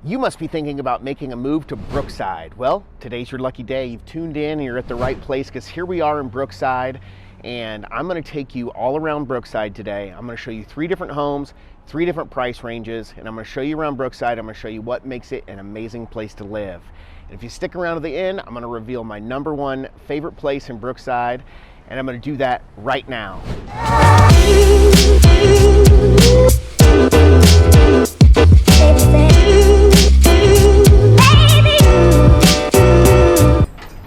You must be thinking about making a move to Brookside. Well, today's your lucky day. You've tuned in and you're at the right place because here we are in Brookside, and I'm going to take you all around Brookside today. I'm going to show you 3 different homes, 3 different price ranges, and I'm going to show you around Brookside. I'm going to show you what makes it an amazing place to live. And if you stick around to the end, I'm going to reveal my #1 favorite place in Brookside, and I'm going to do that right now.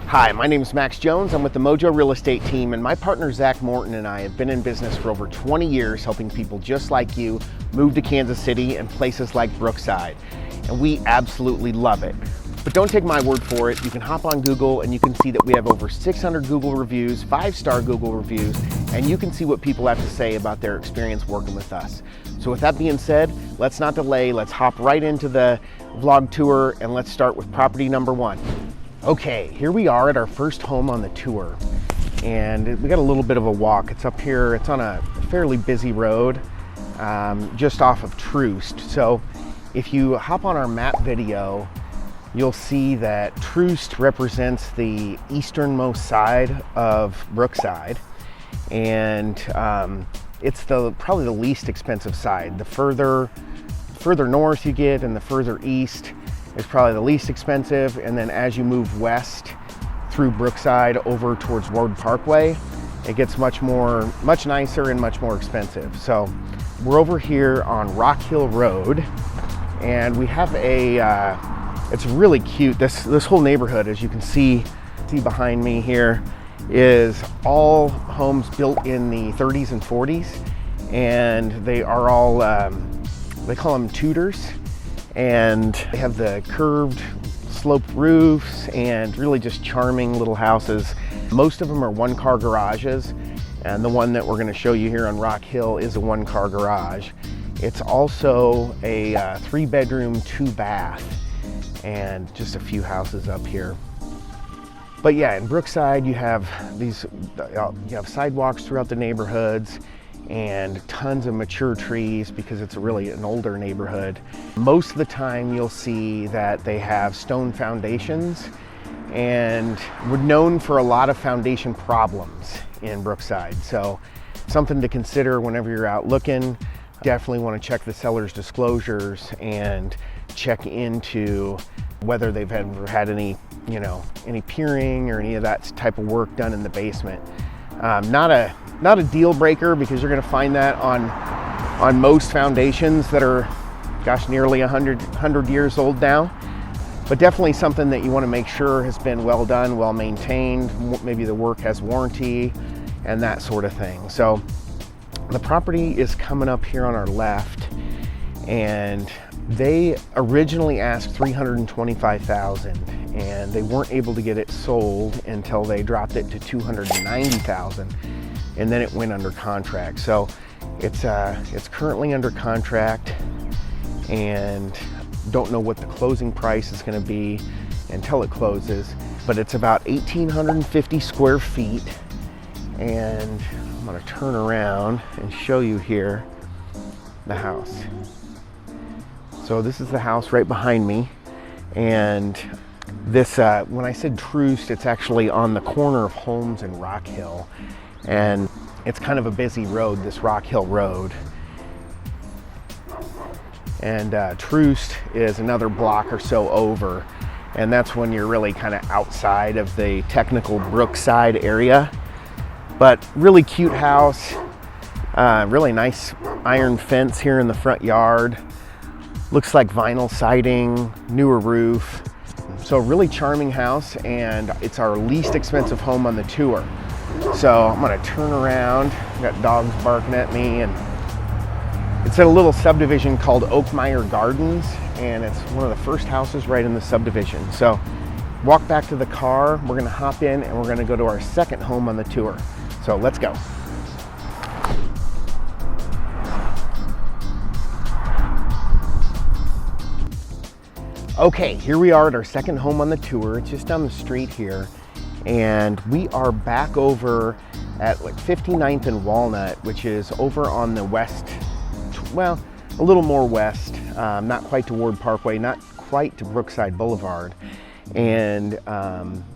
Hi, my name is Max Jones. I'm with the Mojo Real Estate team, and my partner Zach Morton and I have been in business for over 20 years helping people just like you move to Kansas City and places like Brookside. And we absolutely love it. But don't take my word for it. You can hop on Google and you can see that we have over 600 Google reviews, 5-star Google reviews, and you can see what people have to say about their experience working with us. So with that being said, let's not delay. Let's hop right into the vlog tour and let's start with property #1. Okay, here we are at our first home on the tour, and we got a little bit of a walk. It's up here, it's on a fairly busy road, just off of Troost. So if you hop on our map video, you'll see that Troost represents the easternmost side of Brookside, and it's probably the least expensive side. The further north you get and the further east, is probably the least expensive, and then as you move west through Brookside over towards Ward Parkway, it gets much nicer and much more expensive. So we're over here on Rock Hill Road, and we have it's really cute. This whole neighborhood, as you can see behind me here, is all homes built in the 30s and 40s, and they are all they call them Tudors. And they have the curved sloped roofs and really just charming little houses. Most of them are 1-car garages, and the one that we're going to show you here on Rock Hill is a 1-car garage. It's also a 3-bedroom, 2-bath, and just a few houses up here. But yeah, in Brookside you have sidewalks throughout the neighborhoods and tons of mature trees because it's really an older neighborhood. Most of the time you'll see that they have stone foundations, and we're known for a lot of foundation problems in Brookside. So something to consider whenever you're out looking. Definitely want to check the seller's disclosures and check into whether they've ever had any piering or any of that type of work done in the basement. Not a deal breaker, because you're going to find that on most foundations that are, nearly 100 years old now. But definitely something that you want to make sure has been well done, well maintained. Maybe the work has warranty and that sort of thing. So the property is coming up here on our left, and they originally asked $325,000, and they weren't able to get it sold until they dropped it to $290,000. And then it went under contract. So it's currently under contract, and don't know what the closing price is going to be until it closes. But it's about 1,850 square feet, and I'm going to turn around and show you here the house. So this is the house right behind me, and this when I said Troost, it's actually on the corner of Holmes and Rock Hill. And it's kind of a busy road, this Rock Hill Road. And Troost is another block or so over, and that's when you're really kind of outside of the technical Brookside area. But really cute house, really nice iron fence here in the front yard. Looks like vinyl siding, newer roof. So really charming house, and it's our least expensive home on the tour. So I'm gonna turn around. Got dogs barking at me, and it's at a little subdivision called Oakmeyer Gardens, and it's one of the first houses right in the subdivision. So walk back to the car, we're gonna hop in, and we're gonna go to our second home on the tour. So let's go. Okay, here we are at our second home on the tour. It's just down the street here. And we are back over at 59th and Walnut, which is over on the west, well, a little more west not quite to Ward Parkway, not quite to Brookside Boulevard. And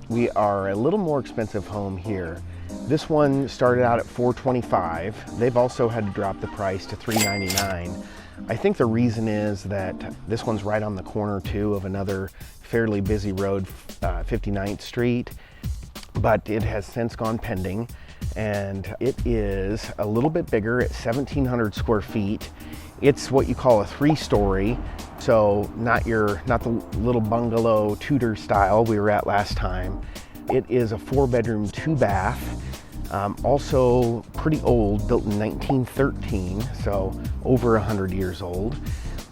we are a little more expensive home here. This one started out at $425. They've also had to drop the price to $399. I think the reason is that this one's right on the corner too of another fairly busy road, 59th Street, but it has since gone pending, and it is a little bit bigger at 1,700 square feet. It's what you call a 3-story, so not the little bungalow Tudor style we were at last time. It is a 4-bedroom, 2-bath. Also pretty old, built in 1913, so over 100 years old.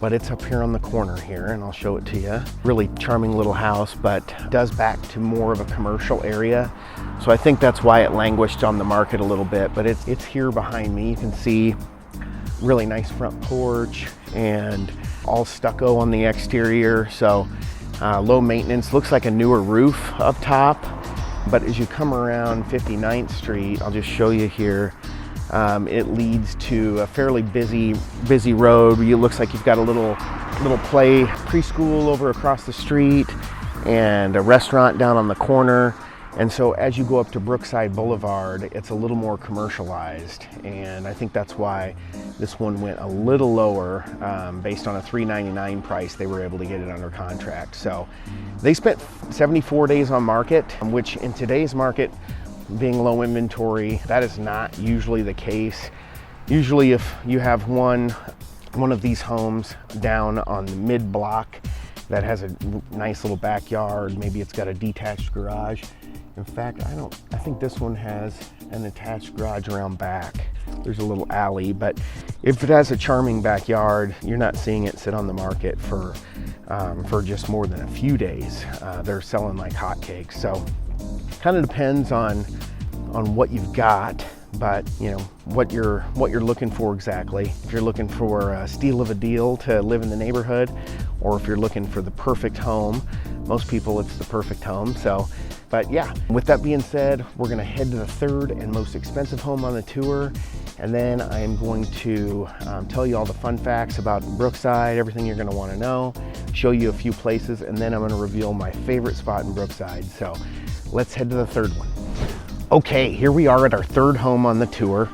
But it's up here on the corner here, and I'll show it to you. Really charming little house, but does back to more of a commercial area. So I think that's why it languished on the market a little bit, but it's here behind me. You can see really nice front porch and all stucco on the exterior. So low maintenance, looks like a newer roof up top. But as you come around 59th Street, I'll just show you here, it leads to a fairly busy road. It looks like you've got a little play preschool over across the street and a restaurant down on the corner. And so as you go up to Brookside Boulevard, it's a little more commercialized. And I think that's why this one went a little lower. Based on a $399 price, they were able to get it under contract. So they spent 74 days on market, which in today's market, being low inventory, that is not usually the case. Usually if you have one of these homes down on the mid block that has a nice little backyard, maybe it's got a detached garage. In fact, I think this one has an attached garage around back. There's a little alley, but if it has a charming backyard, you're not seeing it sit on the market for just more than a few days. They're selling like hotcakes. So kind of depends on what you've got, but you know what you're looking for exactly. If you're looking for a steal of a deal to live in the neighborhood, or if you're looking for the perfect home. Most people, it's the perfect home. So, but yeah, with that being said, we're gonna head to the third and most expensive home on the tour. And then I am going to tell you all the fun facts about Brookside, everything you're gonna wanna know, show you a few places, and then I'm gonna reveal my favorite spot in Brookside. So let's head to the third one. Okay, here we are at our third home on the tour,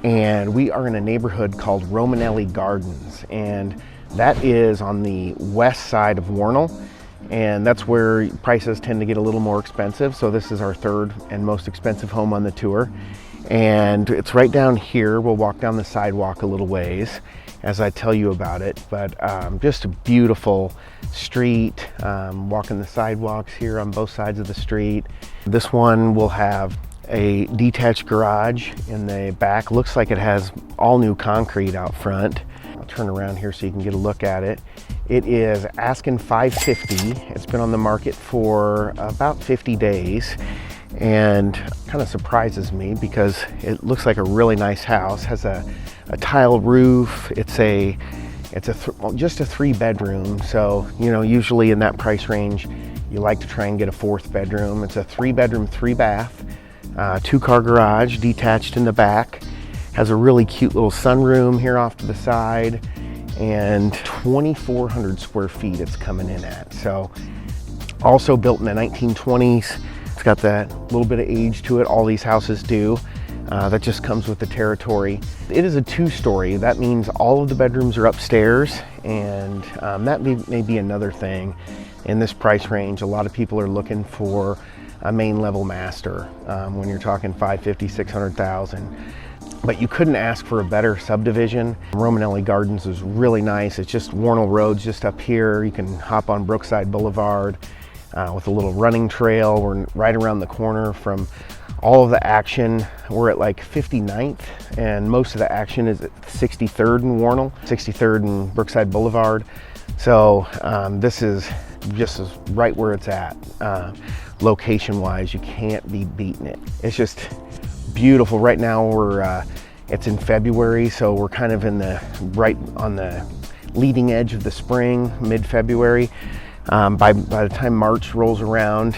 and we are in a neighborhood called Romanelli Gardens, and that is on the west side of Warnell. And that's where prices tend to get a little more expensive. So this is our third and most expensive home on the tour. And it's right down here. We'll walk down the sidewalk a little ways as I tell you about it. But just a beautiful street, walking the sidewalks here on both sides of the street. This one will have a detached garage in the back. Looks like it has all new concrete out front. I'll turn around here so you can get a look at it. It is asking $550. It's been on the market for about 50 days, and kind of surprises me because it looks like a really nice house. Has a tile roof. It's just a 3-bedroom. So you know, usually in that price range, you like to try and get a 4th bedroom. It's a 3-bedroom, 3-bath, 2-car garage detached in the back. Has a really cute little sunroom here off to the side, and 2,400 square feet it's coming in at. So also built in the 1920s. It's got that little bit of age to it. All these houses do. That just comes with the territory. It is a 2-story. That means all of the bedrooms are upstairs, and that may be another thing in this price range. A lot of people are looking for a main level master when you're talking $550,000, $600,000. But you couldn't ask for a better subdivision. Romanelli Gardens is really nice. It's just Warnell Road's just up here. You can hop on Brookside Boulevard with a little running trail. We're right around the corner from all of the action. We're at like 59th, and most of the action is at 63rd and Warnell, 63rd and Brookside Boulevard. So this is just right where it's at. Location-wise, you can't be beating it. It's just beautiful. Right now it's in February, so we're kind of right on the leading edge of the spring, mid-February. By the time March rolls around,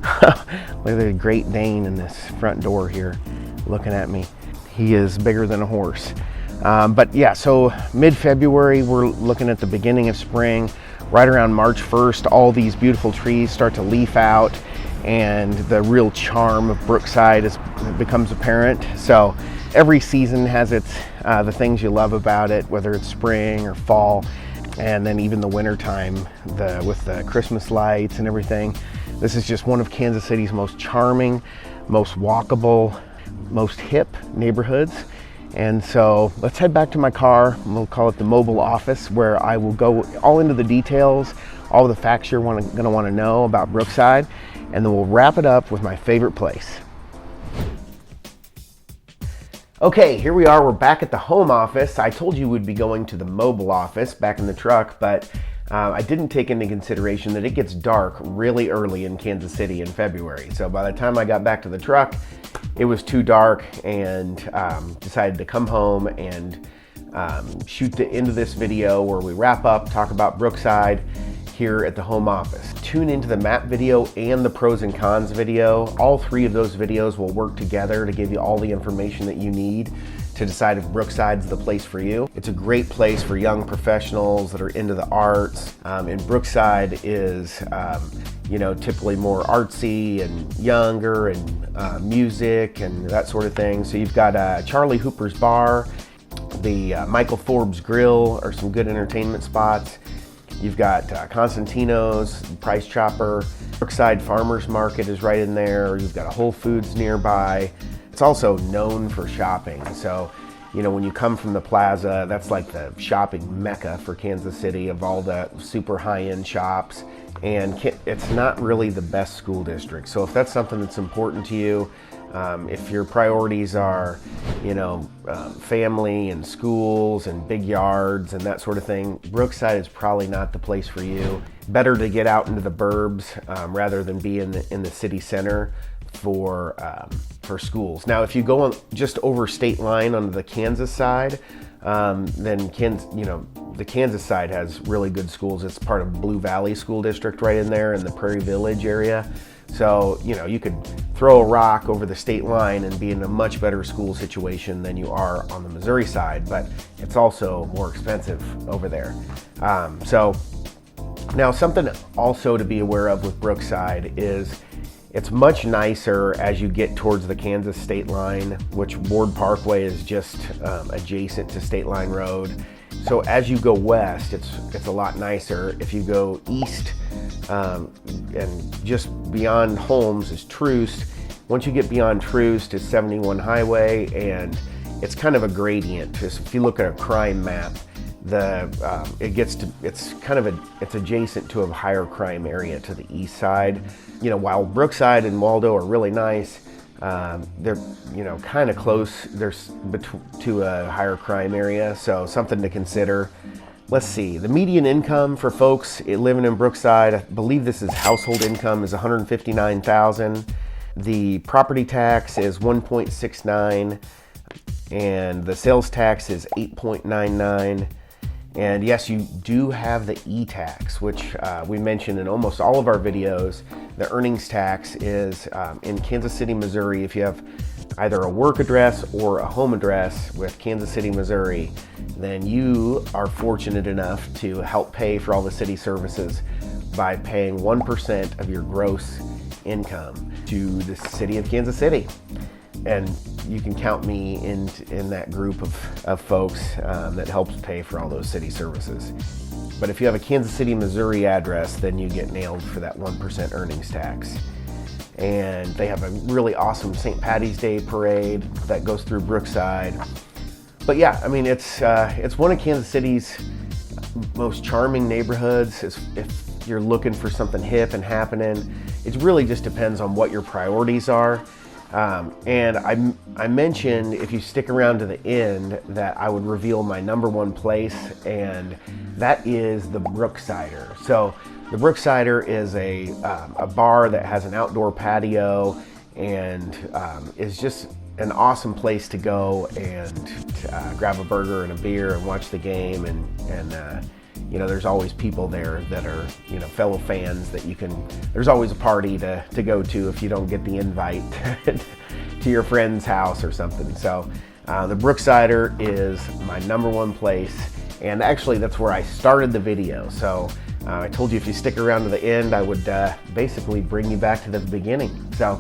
look at the Great Dane in this front door here looking at me. He is bigger than a horse. But yeah, so mid-February, we're looking at the beginning of spring. Right around March 1st, all these beautiful trees start to leaf out, and the real charm of Brookside becomes apparent. So every season has its the things you love about it, whether it's spring or fall, and then even the winter time with the Christmas lights and everything. This is just one of Kansas City's most charming, most walkable, most hip neighborhoods. And so let's head back to my car. We'll call it the mobile office, where I will go all into the details, all the facts you're gonna wanna know about Brookside, and then we'll wrap it up with my favorite place. Okay, here we are, we're back at the home office. I told you we'd be going to the mobile office back in the truck, but I didn't take into consideration that it gets dark really early in Kansas City in February. So by the time I got back to the truck, it was too dark, and decided to come home and shoot the end of this video where we wrap up, talk about Brookside here at the home office. Tune into the map video and the pros and cons video. All three of those videos will work together to give you all the information that you need to decide if Brookside's the place for you. It's a great place for young professionals that are into the arts, and Brookside is typically more artsy and younger, and music and that sort of thing. So you've got Charlie Hooper's Bar, the Michael Forbes Grill are some good entertainment spots. You've got Constantino's, Price Chopper, Brookside Farmers Market is right in there. You've got a Whole Foods nearby. It's also known for shopping. So, when you come from the plaza, that's like the shopping mecca for Kansas City of all the super high-end shops. And it's not really the best school district. So if that's something that's important to you, if your priorities are, family and schools and big yards and that sort of thing, Brookside is probably not the place for you. Better to get out into the burbs rather than be in the city center for schools. Now, if you go on just over state line on the Kansas side, then the Kansas side has really good schools. It's part of Blue Valley School District right in there in the Prairie Village area. So, you could throw a rock over the state line and be in a much better school situation than you are on the Missouri side, but it's also more expensive over there. So now something also to be aware of with Brookside is it's much nicer as you get towards the Kansas state line, which Ward Parkway is just adjacent to State Line Road. So as you go west, it's a lot nicer. If you go east, and just beyond Holmes is Troost. Once you get beyond Troost, it's 71 Highway, and it's kind of a gradient. If you look at a crime map, it's adjacent to a higher crime area to the east side. While Brookside and Waldo are really nice, they're kind of close. They're to a higher crime area, so something to consider. Let's see, the median income for folks living in Brookside, I believe this is household income, is $159,000. The property tax is 1.69, and the sales tax is 8.99. And yes, you do have the e-tax, which we mentioned in almost all of our videos. The earnings tax is in Kansas City, Missouri. If you have either a work address or a home address with Kansas City, Missouri, then you are fortunate enough to help pay for all the city services by paying 1% of your gross income to the city of Kansas City. And you can count me in that group of folks that helps pay for all those city services. But if you have a Kansas City, Missouri address, then you get nailed for that 1% earnings tax. And they have a really awesome St. Patty's Day parade that goes through Brookside. But yeah, it's one of Kansas City's most charming neighborhoods. If you're looking for something hip and happening, it really just depends on what your priorities are. And I mentioned, if you stick around to the end, that I would reveal my number one place, and that is the Brooksider. So the Brooksider is a bar that has an outdoor patio and is just an awesome place to go and grab a burger and a beer and watch the game, and there's always people there that are, fellow fans that there's always a party to go to if you don't get the invite to your friend's house or something. So The Brooksider is my #1 place, and actually that's where I started the video. So I told you if you stick around to the end, I would basically bring you back to the beginning. So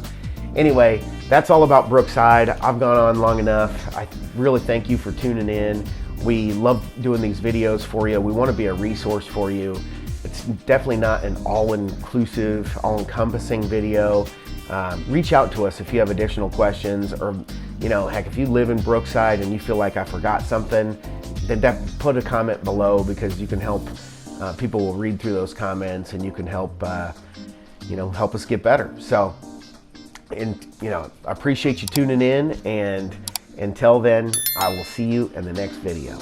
anyway, that's all about Brookside. I've gone on long enough. I really thank you for tuning in. We love doing these videos for you. We want to be a resource for you. It's definitely not an all-inclusive, all-encompassing video. Reach out to us if you have additional questions, or heck, if you live in Brookside and you feel like I forgot something, then put a comment below, because you can help. People will read through those comments, and you can help help us get better. So, I appreciate you tuning in, and until then, I will see you in the next video.